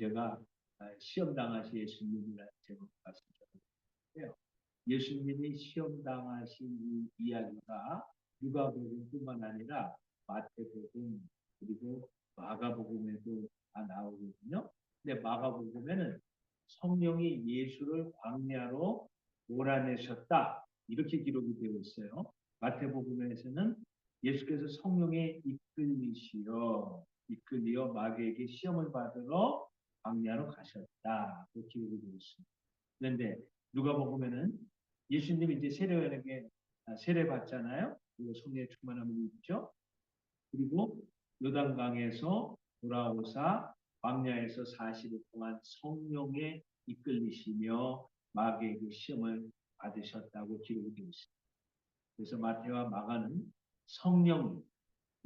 제가 시험 당하신 예수님이라는 제목을 말씀드렸는데요. 예수님이 시험 당하신 이 이야기가 누가복음뿐만 아니라 마태복음 그리고 마가복음에도 다 나오거든요. 근데 마가복음에는 성령이 예수를 광야로 몰아내셨다 이렇게 기록이 되어 있어요. 마태복음에서는 예수께서 성령에 이끌리어 마귀에게 시험을 받으러 광야로 가셨다. 그 기록이 되어 있습니다. 그런데 누가복음에는 예수님이 이제 세례요한에게 세례 받잖아요. 그리고 성령의 충만함을 입죠. 그리고 요단강에서 돌아오사 광야에서 40일 동안 성령에 이끌리시며 마귀에게 시험을 받으셨다고 기록이 되어 있습니다. 그래서 마태와 마가는 성령이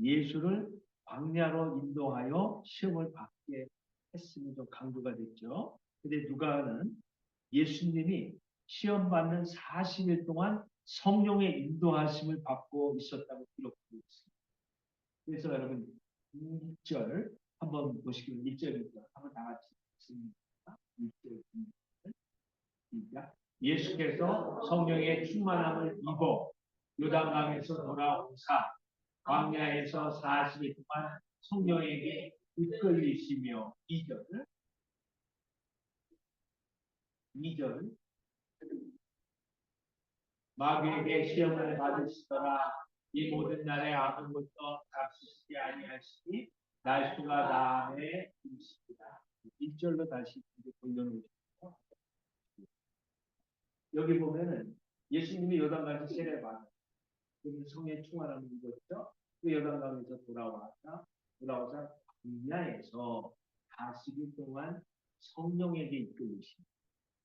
예수를 광야로 인도하여 시험을 받게 했음이 좀 강조가 됐죠. 근데 누가는 예수님이 시험 받는 40일 동안 성령의 인도하심을 받고 있었다고 기록되어 있습니다. 그래서 여러분 1절 한번 보시기로 1절입니다. 한번 다 같이 읽습니다. 1절 시작. 예수께서 성령의 충만함을 입어 요단강에서 돌아오사 광야에서 40일 동안 성령에게 이끌리시며 2절 마귀에게 시험을 받으시더라. 이 모든 날에 아무것도 잡수시지 아니하시니 날수가 나에 이르시리라. 1절로 다시 돌려놓으시고 여기 보면은 예수님이 요단강에서 세례 받아 성령의 충만함을 입었죠. 그 요단강에서 돌아와서 광야에서 40일 동안 성령에게 이끌리십니다.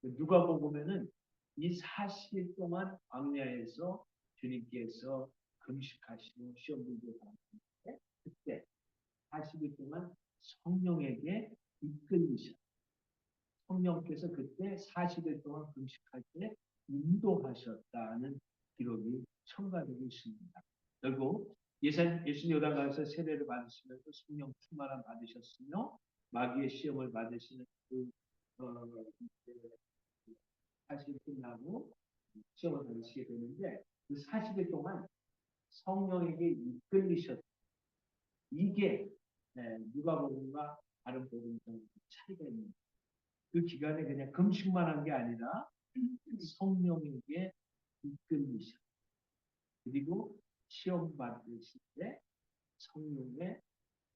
누가복음에는 이 40일 동안 광야에서 주님께서 금식하시고 시험 문제 받는데 그때 40일 동안 성령에게 이끌리셨. 성령께서 그때 40일 동안 금식할 때 인도하셨다는 기록이 첨가되고 있습니다. 결국 예수님 요단강에서 세례를 받으시면서 성령 충만함 받으셨으며 마귀의 시험을 받으시는 그 사실 끝나고 시험을 받으시게 되는데 그 40일 동안 성령에게 이끌리셨다. 이게 누가복음과 다른 복음과의 차이가 있는 그 기간에 그냥 금식만 한 게 아니라 성령에게 이끌리셨다. 그리고 시험 받으실 때 성령의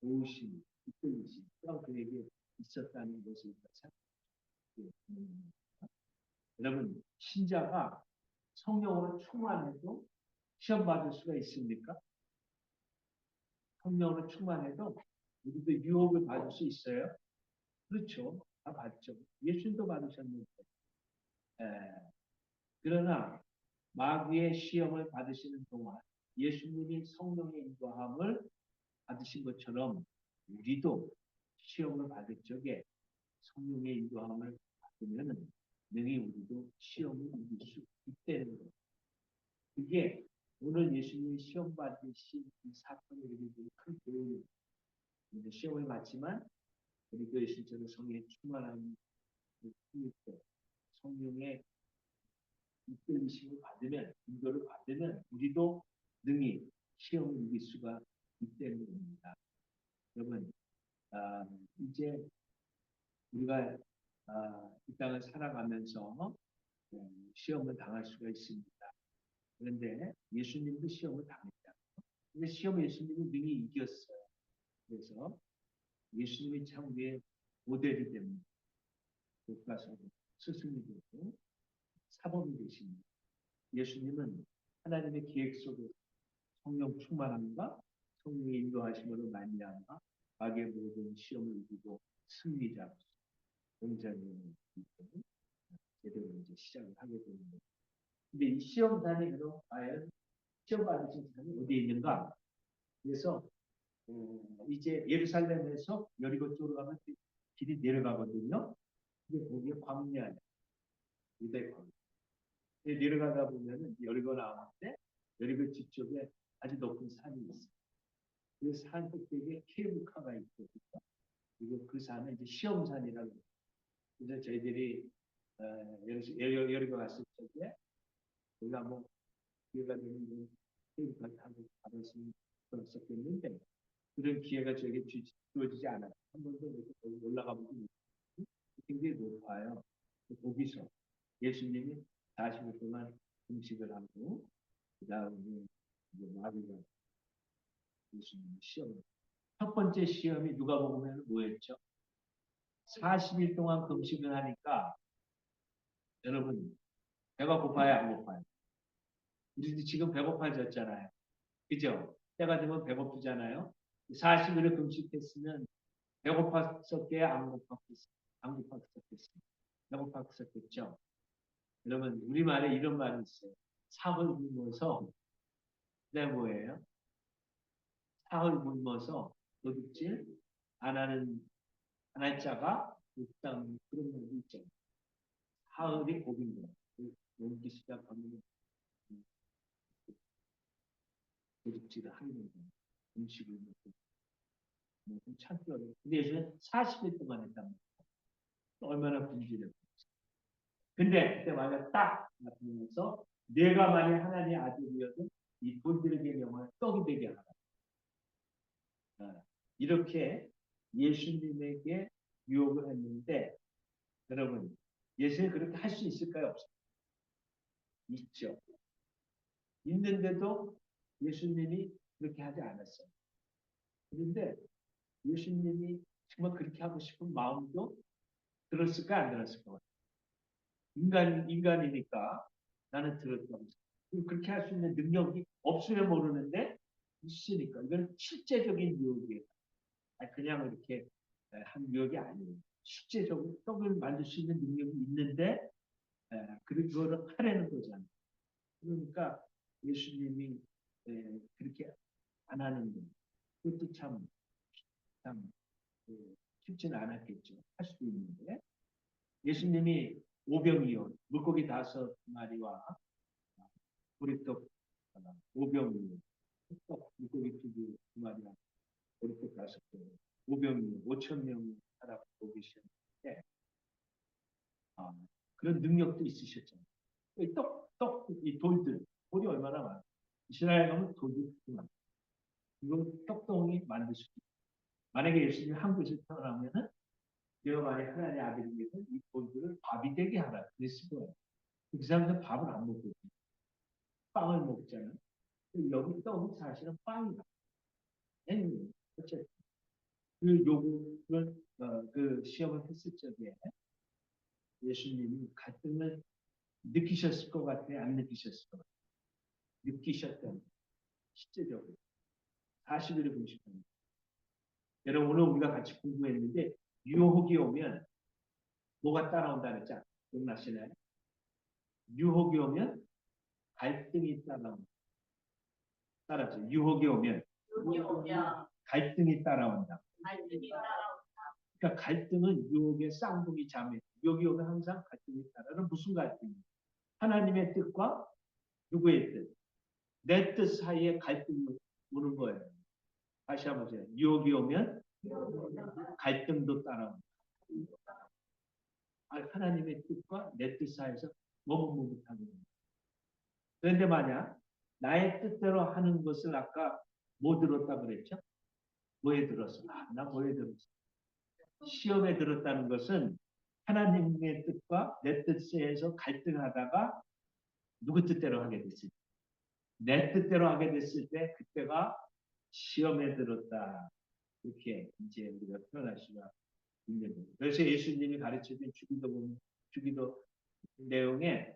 도우심, 이끌리심, 그에게 있었다는 것을 생각합니다. 여러분, 신자가 성령으로 충만해도 시험 받을 수가 있습니까? 성령으로 충만해도 우리도 유혹을 받을 수 있어요? 그렇죠. 다 받죠. 예수님도 받으셨는데. 그러나 마귀의 시험을 받으시는 동안 예수님이 성령의 인도함을 받으신 것처럼 우리도 시험을 받을 적에 성령의 인도함을 받으면 능히 우리도 시험을 이길 수 있다는 거예요. 그게 오늘 예수님이 시험 받으신 이 사건이 우리에게 큰 교훈입니다. 시험을 받지만 우리 교회 실제로 성령의 충만함을 통해서 성령의 이끌리심을 받으면, 인도를 받으면 우리도 능히 시험을 이길 수가 있다는 겁니다. 여러분, 이제 우리가 이 땅을 살아가면서 시험을 당할 수가 있습니다. 그런데 예수님도 시험을 당했다. 근데 시험을 예수님이 능히 이겼어요. 그래서 예수님이 참 우리의 모델이 됩니다. 교과서도 스승이 되고 사범이 되십니다. 예수님은 하나님의 계획 속에 성령 충만함과 성령의 인도하심으로 말미암아 마귀의 모든 시험을 이기고 승리자 공자는 제대로 이제 시작을 하게 됩니다. 근데 이 시험단이 그럼 과연 시험 받으신 사람이 어디에 있는가? 그래서 이제 예루살렘에서 여리고 쪽으로 가면 길이 내려가거든요. 근데 거기에 광야예요. 유대 광야. 내려가다 보면은 여리고 나오는데 여리고 뒤쪽에 아주 높은 산이 있어요. 그 산 꼭대기에 케이블카가 있거든요. 그리고 그 산은 이제 시험산이라고 해요. 그래서 저희들이 여름에 갔을 적에 우리가 뭐 기회가 되는 케이블카 타고 가봤으면 좋았었겠는데 그런 기회가 저에게 주어지지 않아요. 한 번도 이렇게 올라가 보지 못했어요. 굉장히 높아요. 거기서 예수님이 40일 동안 음식을 하고 그 다음에 이제 마귀가 예수님 시험. 첫 번째 시험이 누가 보면 뭐였죠? 40일 동안 금식을 하니까 여러분 배가 고파요, 안 고파요? 우리 지금 배고파졌잖아요. 그죠? 때가 되면 배고프잖아요. 40일을 금식했으면 배고팠었게 안 고팠겠어요? 안 고팠었겠어요? 배고팠었겠죠? 여러분 우리말에 이런 말이 있어요. 사흘 굶어서 내 뭐예요? 사흘 굶어서 도둑질 안 하는 하나의 자가 일단 그런 말이 있죠. 사흘이 고빈 거예요. 넘기 시작하면 도둑질을 하는 거예요. 음식을 먹고 참기 어려워요. 근데 예수는 40일 동안 했단 말이에요. 얼마나 분주했어요. 근데 그때 만약 딱 나타나면서 내가 만약 하나님의 아들이어도 이 돌들에게 명할 떡이 되게 하라. 이렇게 예수님에게 유혹을 했는데 여러분 예수님 그렇게 할 수 있을까요? 없을까요? 있죠. 있는데도 예수님이 그렇게 하지 않았어요. 그런데 예수님이 정말 그렇게 하고 싶은 마음도 들었을까 안 들었을까? 인간이니까 나는 들었다고. 그렇게 할 수 있는 능력이 없으면 모르는데 있으니까 이건 실제적인 유혹이에요. 그냥 이렇게 한 유혹이 아니에요. 실제적으로 떡을 만들 수 있는 능력이 있는데 그거를 하려는 거잖아요. 그러니까 예수님이 그렇게 안 하는 거 그것도 참 쉽지는 않았겠죠. 할 수도 있는데 예수님이 오병이어 물고기 5마리와 보리떡 5병이어 물고기 2마리와 보리떡 5개 5병이어 5천 명이 살아가고 계셨는데 그런 능력도 있으셨잖아요. 이 돌이 얼마나 많아요. 이스라엘 가면 돌이 많아요. 이거 떡덩이 만들 수 있어요. 만약에 예수님이 한국에서 태어나면은 내가 만약 하나님의 아들이면 이 돌들을 밥이 되게 하라 그랬을 거예요. 그 사람들은 밥을 안 먹거든요. 빵을 먹잖아요. 여기 떡은 사실은 빵이다. 어쨌든 그 요구를 그 시험을 했을 적에 예수님이 갈등을 느끼셨을 것 같아요? 안 느끼셨을 것 같아요? 느끼셨던 실제적으로 40일을 공식합니다. 여러분 오늘 우리가 같이 공부했는데 유혹이 오면 뭐가 따라온다 그랬죠? 기억나시나요? 유혹이 오면 갈등이 따라죠. 유혹이 오면 갈등이 따라온다. 그러니까 갈등은 유혹의 쌍둥이 자매. 유혹이 오면 항상 갈등이 따라는 무슨 갈등이에요? 하나님의 뜻과 누구의 뜻? 내 뜻 사이에 갈등이 오는 거예요. 다시 한번 보세요. 유혹이 오면 갈등도 따라온다. 하나님의 뜻과 내 뜻 사이에서 머뭇머뭇하는 거예요. 그런데 만약 나의 뜻대로 하는 것을 아까 뭐 들었다 그랬죠? 뭐에 들었어? 나 뭐에 들었어? 시험에 들었다는 것은 하나님의 뜻과 내 뜻에서 갈등하다가 누구 뜻대로 하게 됐을 때, 내 뜻대로 하게 됐을 때 그때가 시험에 들었다. 이렇게 이제 우리가 표현할 수가 있는 거예요. 그래서 예수님이 가르쳐준 주기도 내용에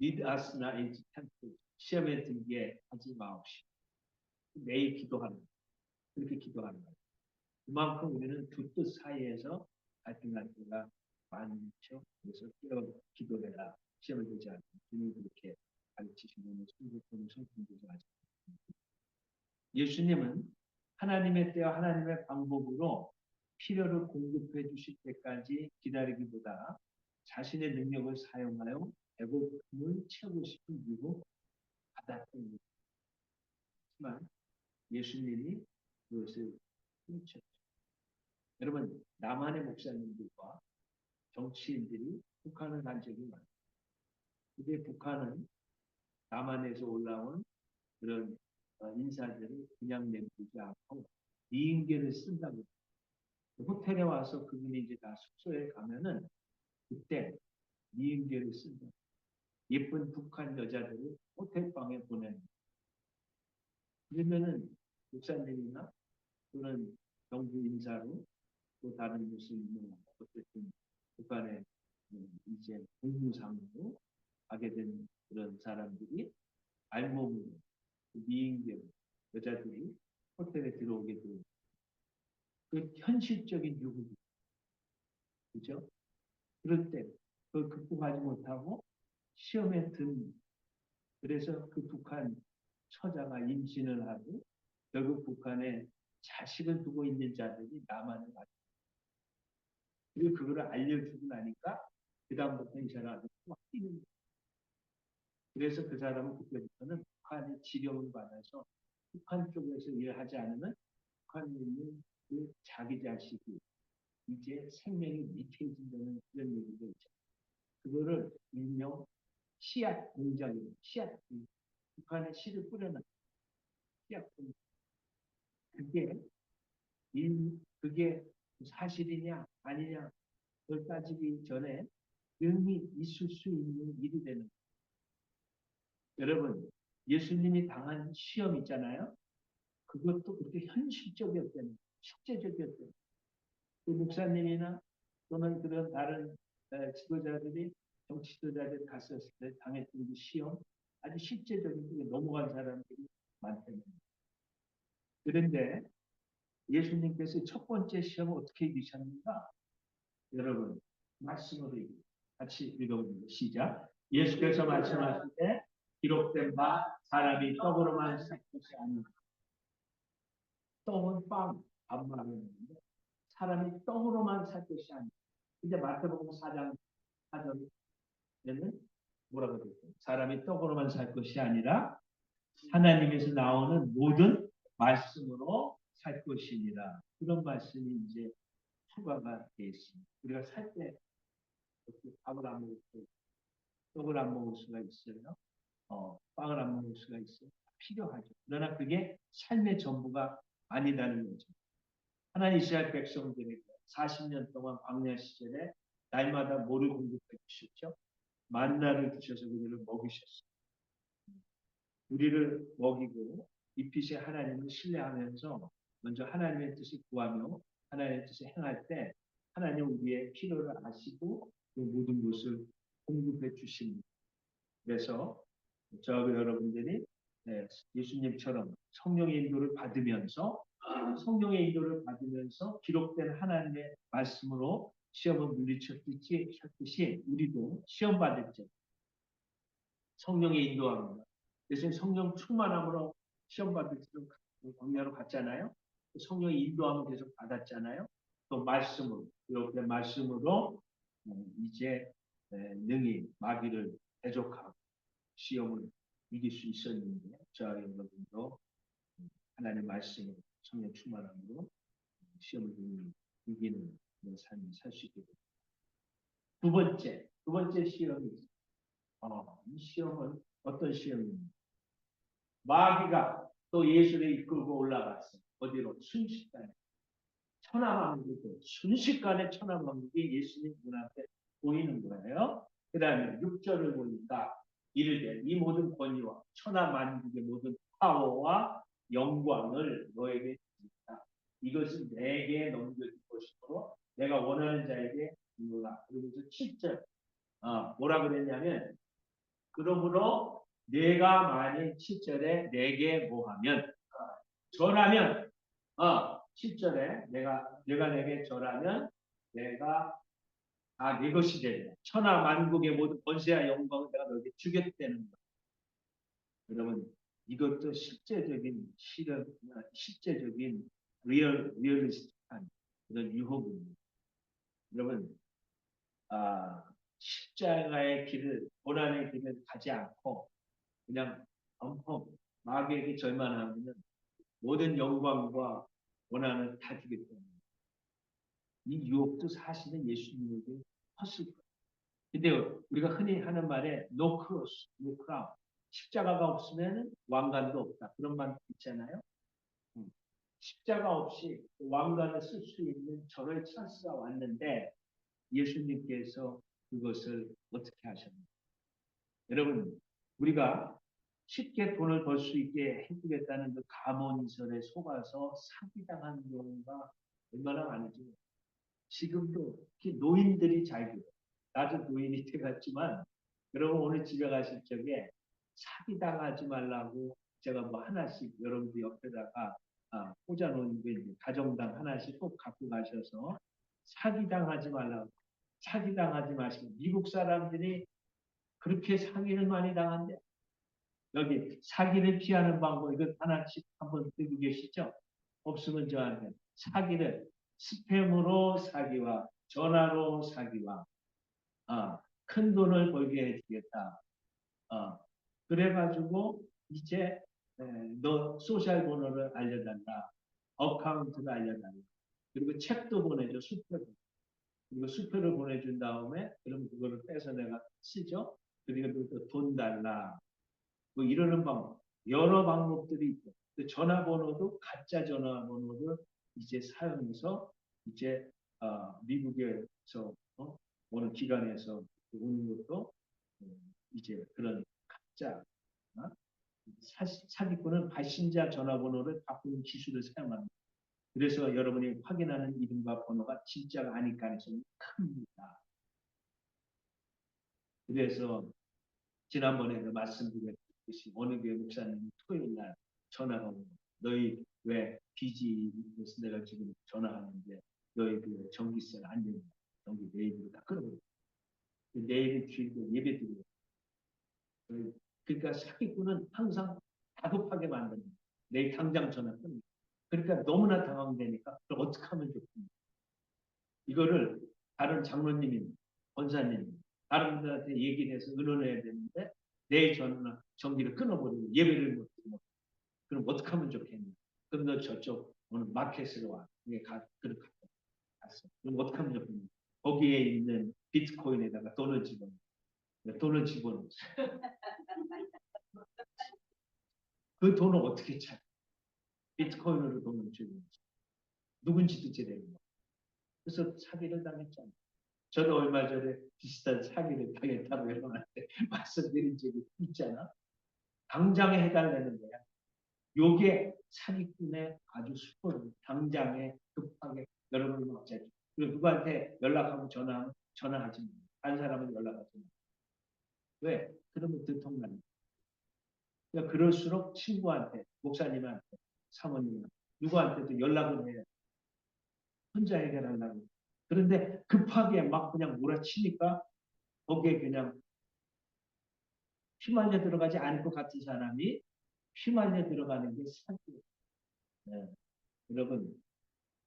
lead us not into temptation. 시험에 들게 하지 마옵시고 매일 기도하는 거예요. 그렇게 기도하는 거예요. 그만큼 우리는 두 뜻 사이에서 갈등할 때가 많죠. 그래서 기도해라. 시험을 들지 않고 주님이 그렇게 가르치시는 성품들도 아직 예수님은 하나님의 때와 하나님의 방법으로 필요를 공급해 주실 때까지 기다리기보다 자신의 능력을 사용하여 배고픔을 채우고 싶은 이유로 받았던 것이지만 예수님이 그것을 훔쳤죠. 여러분, 남한의 목사님들과 정치인들이 북한을 간 적이 많아요. 근데 북한은 남한에서 올라온 그런 인사들을 그냥 내두지 않고 미인계를 쓴다고. 호텔에 와서 그분이 이제 다 숙소에 가면은 그때 미인계를 쓴다. 예쁜 북한 여자들을 호텔방에 보내는. 그러면은 목사님이나 또는 정부 인사로 또 다른 무슨 어쨌든 북한의 이제 공무상으로 가게 된 그런 사람들이 알몸으로 미인계 여자들이 호텔에 들어오게 되는 그 현실적인 유혹이 그죠? 그럴 때 그걸 극복하지 못하고 시험에 든 그래서 그 북한 처자가 임신을 하고 결국 북한에 자식을 두고 있는 자들이 남한을 가죠. 그리고 그거를 알려주고 나니까 그다음부터 이 사람이 막 뛰는 거예요. 그래서 그 사람은 그때부터는 북한의 지령을 받아서 북한 쪽에서 일하지 않으면 북한에 있는 그 자기 자식이 이제 생명이 미쳐진다는 그런 얘기가 있죠. 그거를 일명 씨앗 공작이에요. 씨앗 공작. 북한에 씨를 뿌려놔. 씨앗 공작. 그게 그게 사실이냐 아니냐 그걸 따지기 전에 의미 있을 수 있는 일이 되는 거예요. 여러분 예수님이 당한 시험 있잖아요. 그것도 그렇게 현실적이었다는 거예요. 실제적이었다는 거예요. 그 목사님이나 또는 그런 다른 지도자들이 정치 지도자들이 갔었을 때 당했던 그 시험 아주 실제적인 게 넘어간 사람들이 많다는 거예요. 그런데 예수님께서 첫 번째 시험을 어떻게 이기셨는가? 여러분 말씀으로 같이 읽어봅니다. 시작. 예수께서 말씀하실 때 기록된 바 사람이 떡으로만 살 것이 아니라 떡은 밥 말하는데 사람이 떡으로만 살 것이 아니라 근데 마태복음 4장 4절에는 뭐라고 되어 있어요? 사람이 떡으로만 살 것이 아니라 하나님에서 나오는 모든 말씀으로 살 것이니라. 그런 말씀이 이제 추가가 되어 있습니다. 우리가 살 때 밥을 안 먹을 때 떡을 안 먹을 수가 있어요. 빵을 안 먹을 수가 있어요. 필요하죠. 그러나 그게 삶의 전부가 아니라는 거죠. 하나님 이스라엘 백성들에게 40년 동안 광야 시절에 날마다 뭐를 공급해 주셨죠? 만나를 주셔서 그들을 먹이셨어요. 우리를 먹이고 이빛의 하나님을 신뢰하면서 먼저 하나님의 뜻을 구하며 하나님의 뜻을 행할 때 하나님 우리의 필요를 아시고 그 모든 것을 공급해 주십니다. 그래서 저하고 여러분들이 예수님처럼 성령의 인도를 받으면서 기록된 하나님의 말씀으로 시험을 물리쳤듯이 우리도 시험 받을 때 성령의 인도합니다. 그래서 성령 충만함으로 시험 받을 때도 광야로 갔잖아요. 성령의 인도함을 계속 받았잖아요. 또 말씀으로 이렇게 말씀으로 이제 능히 마귀를 대적하고 시험을 이길 수 있었는데 저와 여러분도 하나님의 말씀으로 성령 충만함으로 시험을 이기는 삶을 살 수 있게 됩니다. 두 번째 시험이 이 시험은 어떤 시험입니까? 마귀가 또 예수를 이끌고 올라갔어요. 어디로? 순식간에. 천하만국이 순식간에 천하만국이 예수님 눈앞에 보이는 거예요. 그 다음에 6절을 보니까 이르되 이 모든 권위와 천하만국의 모든 파워와 영광을 너에게 주겠다. 이것은 내게 넘겨줄 것이므로 내가 원하는 자에게 주노라. 그러면서 7절 뭐라 그랬냐면 그러므로 내가 만일 7절에 내게 뭐하면 절하면 7절에 내가 내게 절하면 내가 내 것이 되리라. 천하 만국의 모든 권세와 영광을 내가 너에게 주겠다는 것. 여러분 이것도 실제적인 리얼리스트한 그런 유혹입니다. 여러분 십자가의 길을 고난의 길을 가지 않고 그냥 엉뚱 마귀에게 절만 하면 모든 영광과 원한을 다 주기 때문에 이 유혹도 사실은 예수님에게 컸을 거예요. 근데 우리가 흔히 하는 말에 no cross, no crown. 십자가가 없으면 왕관도 없다. 그런 말 있잖아요. 십자가 없이 왕관을 쓸 수 있는 저럴 찬스가 왔는데 예수님께서 그것을 어떻게 하셨나요? 여러분, 우리가 쉽게 돈을 벌 수 있게 해주겠다는 그 감언이설에 속아서 사기당한 경우가 얼마나 많은지 지금도 특히 노인들이 잘 그래요. 나도 노인이 돼갔지만 여러분 오늘 집에 가실 적에 사기당하지 말라고 제가 뭐 하나씩 여러분들 옆에다가 꽂아놓은 게 이제 가정당 하나씩 꼭 갖고 가셔서 사기당하지 말라고 사기당하지 마시고 미국 사람들이 그렇게 사기를 많이 당한대. 여기 사기를 피하는 방법 이거 하나씩 한번 들고 계시죠? 없으면 저한테 사기를 스팸으로 사기와 전화로 사기와 큰 돈을 벌게 해주겠다. 그래가지고 이제 너 소셜 번호를 알려달라. 어카운트를 알려달라. 그리고 책도 보내줘. 수표를. 그리고 수표를 보내준 다음에 그럼 그거를 빼서 내가 쓰죠. 그리고 또 돈 달라. 뭐 이러는 방법. 여러 방법들이 있고. 전화번호도 가짜 전화번호를 이제 사용해서 이제 미국에서 어느 기관에서 오는 것도 이제 그런 가짜 사기꾼은 발신자 전화번호를 바꾸는 기술을 사용합니다. 그래서 여러분이 확인하는 이름과 번호가 진짜가 아닐 가능성이 큽니다. 그래서 지난번에 말씀드렸듯이 어느 교회 목사님이 토요일 날 전화가 오고 너희 왜 빚이 있어서 내가 지금 전화하는데 너희 그 전기세가 안 된다. 전기 내일로 다 끊어버려. 내일 주일도 예배 드리고 그러니까 사기꾼은 항상 다급하게 만드는 거예요. 내일 당장 전화 끊는 그러니까 너무나 당황되니까 그럼 어떻게 하면 좋습니까? 이거를 다른 장로님이 권사님 다른 분들한테 얘기를 해서 의논해야 되는데 내 전화 전기를 끊어버리고 예배를 못하고 그럼 어떻게 하면 좋겠냐? 그럼 너 저쪽 오늘 마켓으로 와. 그렇게 갔어. 그럼 어떻게 하면 좋겠냐? 거기에 있는 비트코인에다가 돈을 집어넣어. 그 돈을 어떻게 찾아? 비트코인으로 돈을 집어넣어. 누군지도 제대로 몰라. 그래서 사기를 당했잖아요. 저도 얼마 전에 비슷한 사기를 당했다고 여러분한테 말씀드린 적이 있잖아. 당장에 해달라는 거야. 요게 사기꾼의 아주 수법을 당장에 급하게 여러분이 먹자죠. 그리고 누구한테 연락하고 전화하지 마. 다른 사람은 연락하지 마. 왜? 그러면 들통납니다. 그러니까 그럴수록 친구한테, 목사님한테, 사모님한테, 누구한테도 연락을 해요. 혼자 해결하려고. 그런데 급하게 막 그냥 몰아치니까 거기에 그냥 휘말려 들어가지 않을 것 같은 사람이 휘말려 들어가는 게 사기예요. 네. 여러분,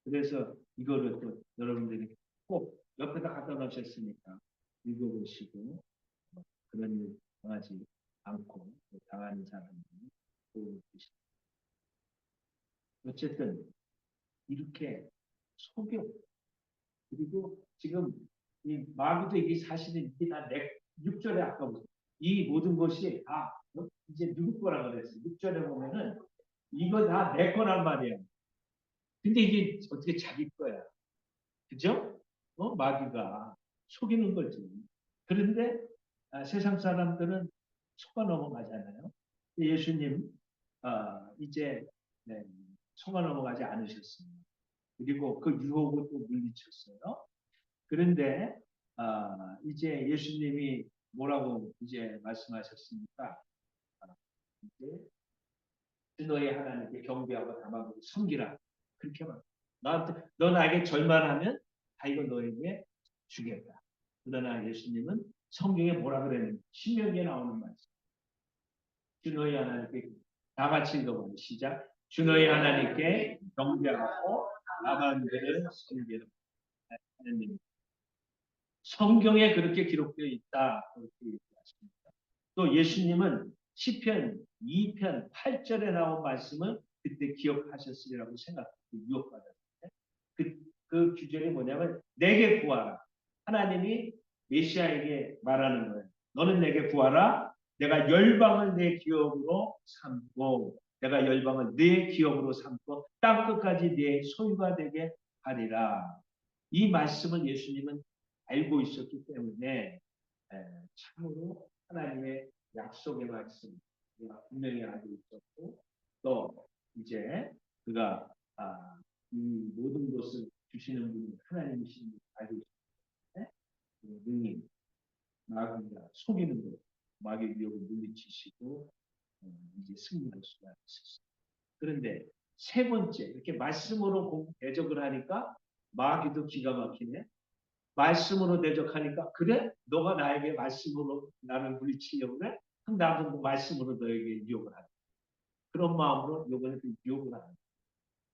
그래서 이거를 또 여러분들이 꼭 옆에다 갖다 놓으셨으니까 읽어보시고 그런 일 당하지 않고 당하는 사람들이 도움을 주시고 어쨌든 이렇게 속여 그리고 지금 이 마귀도 이게 사실은 이게 다 6절에 아까 보세요. 이 모든 것이 다 이제 누구 거라 그랬어요. 6절에 보면은 이거 다 내 거란 말이에요. 근데 이게 어떻게 자기 거야. 그죠? 마귀가 속이는 거지. 그런데 세상 사람들은 속아 넘어가잖아요. 예수님 이제 네, 속아 넘어가지 않으셨습니다. 그리고 그 유혹을 또 물리쳤어요. 그런데 이제 예수님이 뭐라고 이제 말씀하셨습니까? 이제 너의 하나님께 경배하고 담아보고 섬기라. 그렇게만. 너 나에게 절만하면 다 이거 너에게 주겠다. 그러나 예수님은 성경에 뭐라 그랬는지 신명기에 나오는 말씀. 주 너희 하나님께 다 같이 읽어보는 시작. 주 너희 하나님께 경배하고 나만들을 섬기라. 하나님. 성경에 그렇게 기록되어 있다. 그렇게 얘기하십니다. 또 예수님은 시편 2편 8절에 나온 말씀을 그때 기억하셨으리라고 생각하고 유혹받았는데 그 그 규정이 뭐냐면 내게 구하라. 하나님이 메시아에게 말하는 거예요. 너는 내게 구하라. 내가 열방을 내 기업으로 삼고 내가 열방을 내 기업으로 삼고 땅 끝까지 내 소유가 되게 하리라. 이 말씀을 예수님은 알고 있었기 때문에 참으로 하나님의 약속의 말씀 분명히 알고 있었고 또 이제 그가 이 모든 것을 주시는 분이 하나님이신 걸 알고 있었기 때문에 능히 마귀가 속이는 것 마귀의 위협을 물리치시고 이제 승리할 수가 있었어요. 그런데 세 번째 이렇게 말씀으로 대적을 하니까 마귀도 기가 막히네. 말씀으로 대적하니까 그래? 너가 나에게 말씀으로 나를 물리치려고 그래? 그럼 나도 뭐 말씀으로 너에게 유혹을 하자. 그런 마음으로 이번에도 유혹을 하는 거예요.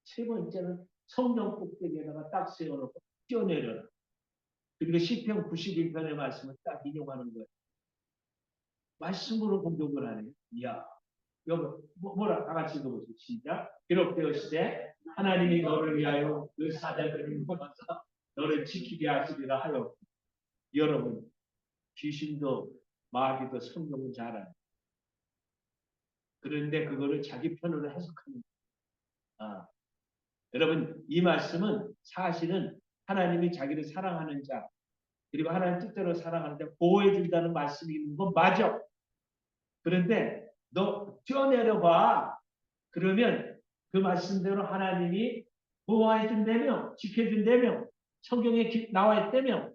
세 번째는 성령 꼭대기에다가 딱 세워놓고 뛰어내려라. 그리고 시편 91편의 말씀을 딱 인용하는 거예요. 말씀으로 공격을 하네요. 이야. 여러분 뭐라 다 같이 읽어보세요. 시작. 기록되었으되 하나님이 너를 위하여 그 사자들을 모아서 너를 지키게 하시리라 하여. 여러분 귀신도 마귀도 성경을 잘 알아요. 그런데 그거를 자기 편으로 해석하는 거예요. 여러분 이 말씀은 사실은 하나님이 자기를 사랑하는 자 그리고 하나님 뜻대로 사랑하는 자 보호해 준다는 말씀이 있는 건 맞아. 그런데 너 뛰어내려봐. 그러면 그 말씀대로 하나님이 보호해 준다며 지켜준다며 성경에 나와 있다며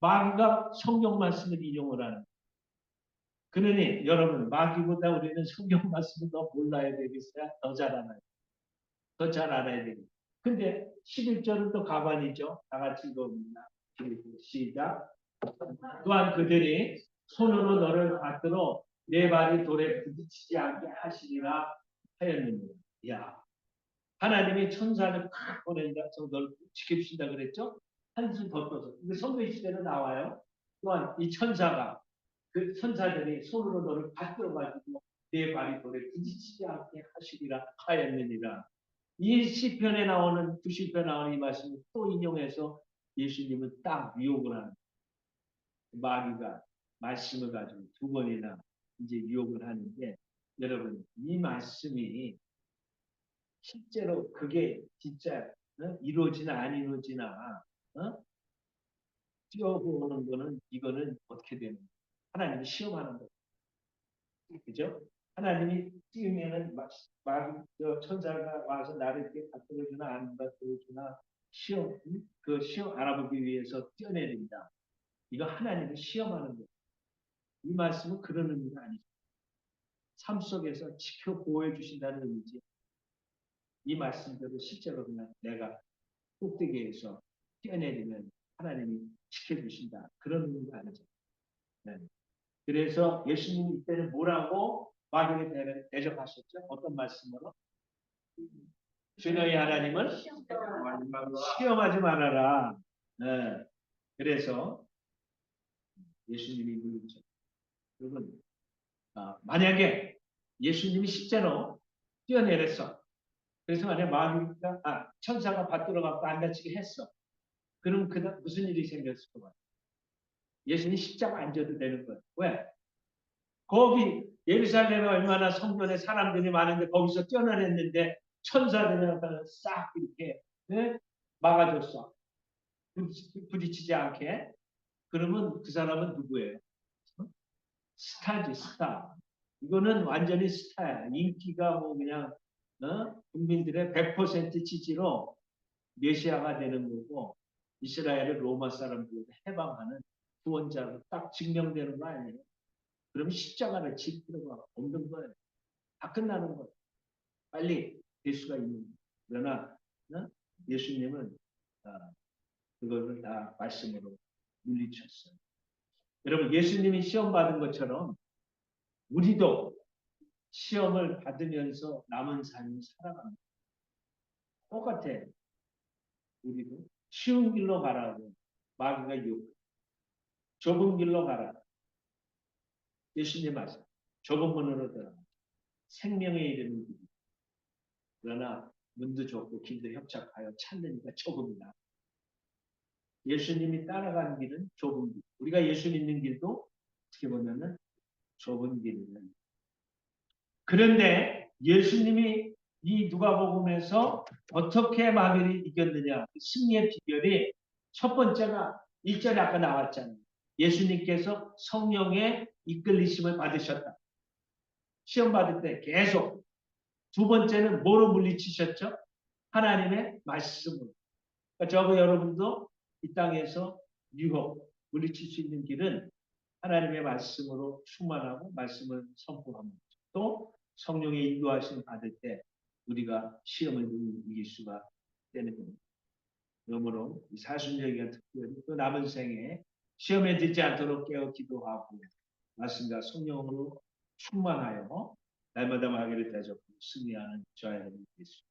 마귀가 성경 말씀을 인용을 하는. 그러니 여러분 마귀보다 우리는 성경 말씀을 더 몰라야 되겠어요? 더 잘 알아요. 더 잘 알아야 되겠어요. 근데 11절은 또 가관이죠. 다 같이 읽어봅니다. 시작. 또한 그들이 손으로 너를 받들어 내 발이 돌에 부딪히지 않게 하시리라 하였느니라. 야, 하나님이 천사를 팍 보낸다서 너를 지켜주신다 그랬죠? 한숨 더 떠서. 근데 성경 시대로 나와요. 또한 이 천사가 그 천사들이 손으로 너를 받들어 가지고 내 발이 돌에 부딪히지 않게 하시리라 하였느니라. 이 시편에 나오는 90편에 나오는 이 말씀을 또 인용해서 예수님은 딱 유혹을 하는 마귀가 말씀을 가지고 두 번이나 이제 유혹을 하는데 여러분 이 말씀이 실제로 그게 진짜 이루어지나 안 이루어지나 뛰어보는 거는 이거는 어떻게 되는 거예요? 하나님이 시험하는 거예요. 그죠? 하나님이 띄우면은 천사가 와서 나를 이렇게 받들어주나 안 받들어주나 시험 그 시험 알아보기 위해서 뛰어내린다. 이거 하나님을 시험하는 거예요. 이 말씀은 그런 의미가 아니죠. 삶 속에서 지켜 보호해 주신다는 의미지. 이 말씀대로 실제로 그냥 내가 꼭대기에서 뛰어내리면 하나님이 지켜주신다. 그런 의미가 아니죠. 네. 그래서 예수님이 이때는 뭐라고 마귀를 대적하셨죠? 어떤 말씀으로? 주너희 하나님을 시험하지 말아라. 네. 그래서 예수님이 물리죠. 여러분, 만약에 예수님이 실제로 뛰어내렸어. 그래서 만약에 천사가 받들어 갖고 안 다치게 했어. 그럼 무슨 일이 생겼을 것 같아요? 예수님이 십자가 안 져도 되는 거예요. 왜? 거기 예루살렘에 얼마나 성전에 사람들이 많은데 거기서 뛰어내렸는데 천사들이 싹 이렇게 막아줬어. 부딪히지 않게. 그러면 그 사람은 누구예요? 스타지, 스타. 이거는 완전히 스타야. 인기가 뭐 그냥 국민들의 100% 지지로 메시아가 되는 거고 이스라엘을 로마 사람들에게 해방하는 구원자로 딱 증명되는 거 아니에요? 그러면 십자가를 질 필요가 없는 거예요. 다 끝나는 거예요. 빨리 될 수가 있는 거예요. 그러나 예수님은 그거를 다 말씀으로 물리쳤어요. 여러분 예수님이 시험 받은 것처럼 우리도 시험을 받으면서 남은 삶을 살아갑니다. 똑같아. 우리도 쉬운 길로 가라고 마귀가 유혹. 좁은 길로 가라. 예수님 말씀. 좁은 문으로 들어가. 생명의 이름을 그러나 문도 좁고 길도 협착하여 찾으니까 좁습니다. 예수님이 따라간 길은 좁은 길. 우리가 예수 믿는 길도 어떻게 보면은 좁은 길이에요. 그런데 예수님이 이 누가복음에서 어떻게 마귀를 이겼느냐, 승리의 비결이 첫 번째가 1절에 아까 나왔잖아요. 예수님께서 성령의 이끌리심을 받으셨다. 시험 받을 때 계속. 두 번째는 뭐로 물리치셨죠? 하나님의 말씀으로. 그러니까 저거 여러분도 이 땅에서 유혹, 물리칠 수 있는 길은 하나님의 말씀으로 충만하고 말씀을 선포하는 거죠. 또 성령의 인도하심 받을 때 우리가 시험을 이길 수가 되는 겁니다. 그러므로 이 사순절기가 특별히 또 남은 생에 시험에 들지 않도록 깨어 기도하고 말씀과 성령으로 충만하여 날마다 마귀를 대적하고 승리하는 저와 여러분이 있습니다.